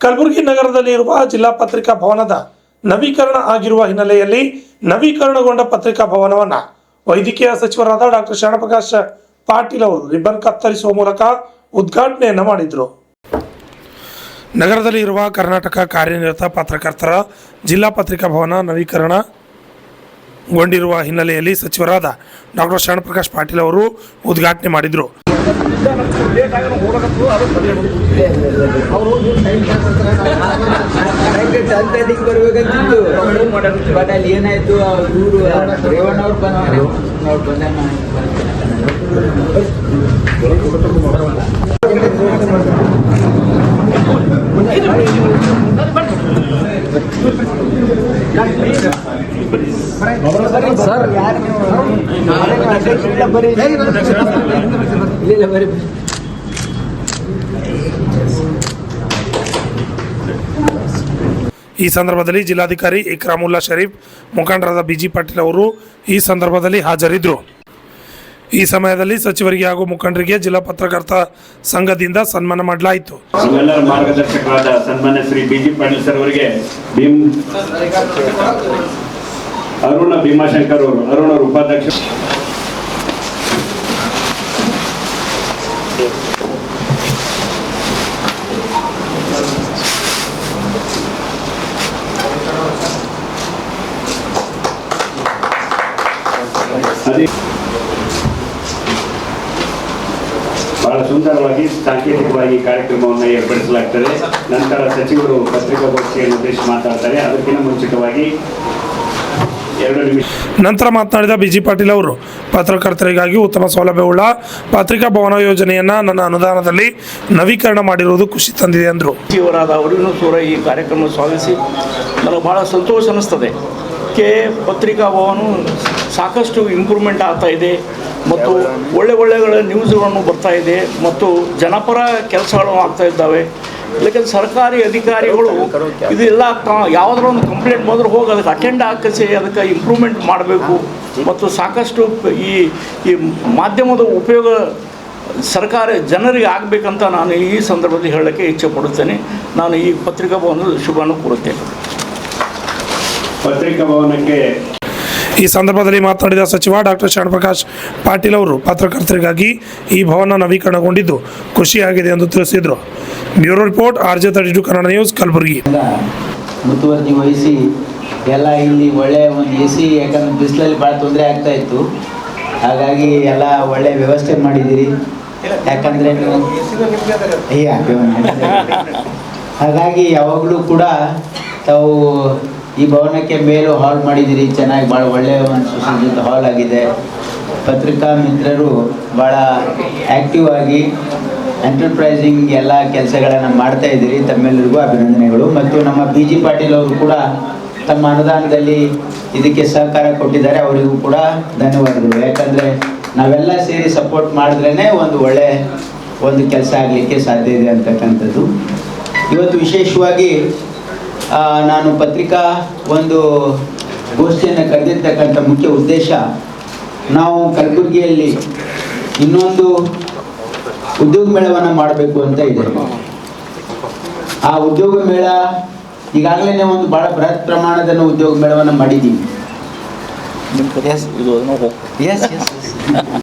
ಕಲಬುರಗಿ ನಗರದಲ್ಲಿ ಇರುವ ಜಿಲ್ಲಾ ಪತ್ರಿಕಾ ಭವನದ ನವೀಕರಣ ಆಗಿರುವ ಹಿನ್ನೆಲೆಯಲ್ಲಿ ನವೀಕರಣಗೊಂಡ ಪತ್ರಿಕಾ ಭವನವನ್ನು ವೈದ್ಯಕೀಯ ಸಚಿವರಾದ ಡಾಕ್ಟರ್ ಶರಣಪ್ರಕಾಶ್ ಪಾಟೀಲ್ ಅವರು ರಿಬ್ಬನ್ ಕತ್ತರಿಸುವ ಮೂಲಕ ಉದ್ಘಾಟನೆಯನ್ನು ಮಾಡಿದರು. ನಗರದಲ್ಲಿ ಇರುವ ಕರ್ನಾಟಕ ಕಾರ್ಯನಿರತ ಪತ್ರಕರ್ತರ ಜಿಲ್ಲಾ ಪತ್ರಿಕಾ ಭವನ ನವೀಕರಣಗೊಂಡಿರುವ ಹಿನ್ನೆಲೆಯಲ್ಲಿ ಸಚಿವರಾದ ಡಾಕ್ಟರ್ ಶರಣಪ್ರಕಾಶ್ ಪಾಟೀಲ್ ಅವರು ಉದ್ಘಾಟನೆ ಮಾಡಿದರು. ಏನಾಯ್ತು ಇವರು ರೇವಣ್ಣವ್ರು ಸರ್ ಬರೀ ಈ ಸಂದರ್ಭದಲ್ಲಿ ಜಿಲ್ಲಾಧಿಕಾರಿ ಇಕ್ರಾಮುಲ್ಲಾ ಶರೀಫ್, ಮುಖಂಡರಾದ ಬಿಜಿ ಪಾಟೀಲ್ ಅವರು ಈ ಸಂದರ್ಭದಲ್ಲಿ ಹಾಜರಿದ್ದರು. ಈ ಸಮಯದಲ್ಲಿ ಸಚಿವರಿಗೆ ಹಾಗೂ ಮುಖಂಡರಿಗೆ ಜಿಲ್ಲಾ ಪತ್ರಕರ್ತ ಸಂಘದಿಂದ ಸನ್ಮಾನ ಮಾಡಲಾಯಿತು. ನಮ್ಮೆಲ್ಲರ ಮಾರ್ಗದರ್ಶಕರಾದ ಸನ್ಮಾನ್ಯ ಶ್ರೀ ಬಿಜಿ ಪಾಟೀಲ್ ಸರ್ ಅವರಿಗೆ ಅರುಣ ಭೀಮಾಶಂಕರ್ ಅವರು ಅರುಣ ಉಪಾಧ್ಯಕ್ಷ ಬಹಳ ಸುಂದರವಾಗಿ ಸಾಂಕೇತಿಕವಾಗಿ ಕಾರ್ಯಕ್ರಮವನ್ನು ಏರ್ಪಡಿಸಲಾಗ್ತದೆ. ನಂತರ ಸಚಿವರು ಪತ್ರಿಕಾಗೋಷ್ಠಿಯನ್ನು ಉದ್ದೇಶಿಸಿ ಮಾತಾಡ್ತಾರೆ. ಅದಕ್ಕಿಂತ ಮುಂಚಿತವಾಗಿ 2 ನಿಮಿಷ ನಂತರ ಮಾತನಾಡಿದ ಬಿಜಿ ಪಾಟೀಲ್ ಅವರು ಪತ್ರಕರ್ತರಿಗಾಗಿ ಉತ್ತಮ ಸೌಲಭ್ಯವುಳ್ಳ ಪತ್ರಿಕಾ ಭವನ ಯೋಜನೆಯನ್ನು ನನ್ನ ಅನುದಾನದಲ್ಲಿ ನವೀಕರಣ ಮಾಡಿರುವುದು ಖುಷಿ ತಂದಿದೆ ಎಂದರು. ಸಚಿವರಾದ ಅವರಿಗೂ ಕೂಡ ಈ ಕಾರ್ಯಕ್ರಮ ಸ್ವಾಗತಿಸಿ ನನಗೆ ಬಹಳ ಸಂತೋಷ ಅನ್ನಿಸ್ತದೆ. ಪತ್ರಿಕಾ ಭವನ ಸಾಕಷ್ಟು ಇಂಪ್ರೂವ್ಮೆಂಟ್ ಆಗ್ತಾ ಇದೆ ಮತ್ತು ಒಳ್ಳೆಯ ನ್ಯೂಸ್ಗಳನ್ನು ಬರ್ತಾ ಇದೆ ಮತ್ತು ಜನಪರ ಕೆಲಸಗಳು ಆಗ್ತಾ ಇದ್ದಾವೆ. ಯಾಕಂದ್ರೆ ಸರ್ಕಾರಿ ಅಧಿಕಾರಿಗಳು ಇದೆಲ್ಲ ಯಾವುದರ ಒಂದು ಕಂಪ್ಲೇಂಟ್ ಬಂದರೂ ಹೋಗಿ ಅದಕ್ಕೆ ಅಟೆಂಡ್ ಹಾಕಿಸಿ ಅದಕ್ಕೆ ಇಂಪ್ರೂವ್ಮೆಂಟ್ ಮಾಡಬೇಕು ಮತ್ತು ಸಾಕಷ್ಟು ಈ ಮಾಧ್ಯಮದ ಉಪಯೋಗ ಸರ್ಕಾರ ಜನರಿಗೆ ಆಗಬೇಕಂತ ನಾನು ಈ ಸಂದರ್ಭದಲ್ಲಿ ಹೇಳೋಕ್ಕೆ ಇಚ್ಛೆ ಪಡುತ್ತೇನೆ. ನಾನು ಈ ಪತ್ರಿಕಾ ಭವನದ ಶುಭವನ್ನು ಕೋರುತ್ತೇನೆ. ಪತ್ರಿಕಾ ಭವನಕ್ಕೆ ಈ ಸಂದರ್ಭದಲ್ಲಿ ಮಾತನಾಡಿದ ಸಚಿವ ಡಾಕ್ಟರ್ ಶರಣಪ್ರಕಾಶ್ ಪಾಟೀಲ್ ಅವರು ಪತ್ರಕರ್ತರಿಗಾಗಿ ಈ ಭವನ ನವೀಕರಣಗೊಂಡಿದ್ದು ಖುಷಿಯಾಗಿದೆ ಎಂದು ತಿಳಿಸಿದರು. Bureau report RJ32 Kannada news, Kalaburagi. ಮುತುವರ್ಜಿ ವಹಿಸಿ ಎಲ್ಲ ಇಲ್ಲಿ ಒಳ್ಳೆಯ ಒಂದು AC, ಯಾಕಂದ್ರೆ ಬಿಸಿಲಲ್ಲಿ ಭಾಳ ತೊಂದರೆ ಆಗ್ತಾ ಇತ್ತು. ಹಾಗಾಗಿ ಎಲ್ಲ ಒಳ್ಳೆಯ ವ್ಯವಸ್ಥೆ ಮಾಡಿದ್ದೀರಿ. ಯಾಕಂದರೆ ಹಾಗಾಗಿ ಯಾವಾಗಲೂ ಕೂಡ ತಾವು ಈ ಭವನಕ್ಕೆ ಮೇಲೂ ಹಾಲ್ ಮಾಡಿದ್ದೀರಿ. ಚೆನ್ನಾಗಿ ಭಾಳ ಒಳ್ಳೆಯ ಒಂದು ಸುಸಜ್ಜಿತ ಹಾಲ್ ಆಗಿದೆ. ಪತ್ರಿಕಾ ಮಿತ್ರರು ಭಾಳ ಆ್ಯಕ್ಟಿವ್ ಆಗಿ ಎಂಟರ್ಪ್ರೈಸಿಂಗ್ ಎಲ್ಲ ಕೆಲಸಗಳನ್ನು ಮಾಡ್ತಾ ಇದ್ದೀರಿ. ತಮ್ಮೆಲ್ಲರಿಗೂ ಅಭಿನಂದನೆಗಳು. ಮತ್ತು ನಮ್ಮ ಬಿಜಿ ಪಾಟೀಲ್ ಅವರು ಕೂಡ ತಮ್ಮ ಅನುದಾನದಲ್ಲಿ ಇದಕ್ಕೆ ಸಹಕಾರ ಕೊಟ್ಟಿದ್ದಾರೆ. ಅವರಿಗೂ ಕೂಡ ಧನ್ಯವಾದಗಳು. ಯಾಕಂದರೆ ನಾವೆಲ್ಲ ಸೇರಿ ಸಪೋರ್ಟ್ ಮಾಡಿದ್ರೇ ಒಂದು ಒಳ್ಳೆಯ ಒಂದು ಕೆಲಸ ಆಗಲಿಕ್ಕೆ ಸಾಧ್ಯ ಇದೆ ಅಂತಕ್ಕಂಥದ್ದು. ಇವತ್ತು ವಿಶೇಷವಾಗಿ ನಾನು ಪತ್ರಿಕಾ ಒಂದು ಗೋಷ್ಠಿಯನ್ನು ಕರೆದಿರ್ತಕ್ಕಂಥ ಮುಖ್ಯ ಉದ್ದೇಶ, ನಾವು ಕಲಬುರಗಿಯಲ್ಲಿ ಇನ್ನೊಂದು ಉದ್ಯೋಗ ಮೇಳವನ್ನು ಮಾಡಬೇಕು ಅಂತ ಇದೆ. ಆ ಉದ್ಯೋಗ ಮೇಳ ಈಗಾಗಲೇ ಒಂದು ಭಾಳ ಬೃಹತ್ ಪ್ರಮಾಣದ ಉದ್ಯೋಗ ಮೇಳವನ್ನು ಮಾಡಿದ್ದೀವಿ.